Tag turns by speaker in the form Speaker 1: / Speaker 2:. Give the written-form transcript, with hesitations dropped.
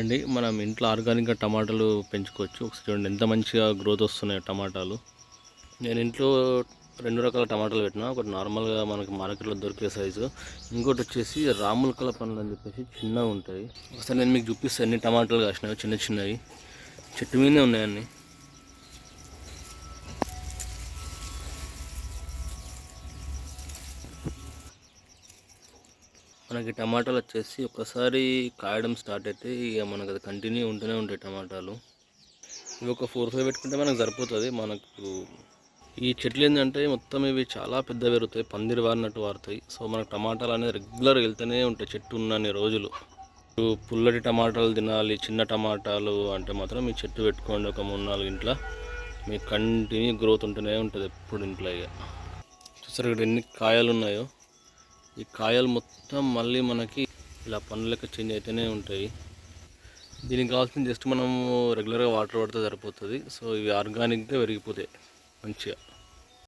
Speaker 1: Hi అండి. మనం ఇంట్లో ఆర్గానిక్‌గా టమాటాలు పెంచుకోవచ్చు. ఒకసారి చూడండి ఎంత మంచిగా గ్రోత్ వస్తున్నాయో టమాటాలు. నేను ఇంట్లో 2 రకాల టమాటాలు పెట్టినా. ఒకటి నార్మల్‌గా మనకి మార్కెట్‌లో దొరికే సైజు. ఇంకోటొచ్చేసి రాములకల పండ్లు అని చెప్పేసి చిన్నగుంటాయి. ఒకసారి నేను మీకు చూపిస్తా ఎన్ని టమాటాలు కాసినాయో చిన్న చిన్నవి. చెట్టు మీదనే ఉన్నాయి అన్నీ. మనకి టమాటాలు వచ్చేసి ఒకసారి కాయడం స్టార్ట్ అయితే ఇక మనకు అది కంటిన్యూ ఉంటూనే ఉంటాయి టమాటాలు. ఇవి ఒక 4, 5 పెట్టుకుంటే మనకు సరిపోతుంది. మనకు ఈ చెట్లు ఏంటంటే మొత్తం ఇవి చాలా పెద్ద పెరుగుతాయి, పందిరి వారినట్టు వారుతాయి. సో మనకు టమాటాలు అనేది రెగ్యులర్గా వెళ్తూనే ఉంటాయి చెట్టు ఉన్నన్ని రోజులు. పుల్లటి టమాటాలు తినాలి, చిన్న టమాటాలు అంటే మాత్రం ఈ చెట్టు పెట్టుకోండి ఒక 3-4 ఇంట్లో. మీకు కంటిన్యూ గ్రోత్ ఉంటూనే ఉంటుంది ఎప్పుడు ఇంట్లో. ఇక చూసారు ఇక్కడ ఎన్ని కాయలు ఉన్నాయో. ఈ కాయలు మొత్తం మళ్ళీ మనకి ఇలా పండ్ల లెక్క చేంజ్ అయితేనే ఉంటాయి. దీనికి కావాల్సింది జస్ట్ మనము రెగ్యులర్గా వాటర్ పడితే సరిపోతుంది. సో ఇవి ఆర్గానిక్గా పెరిగిపోతాయి మంచిగా.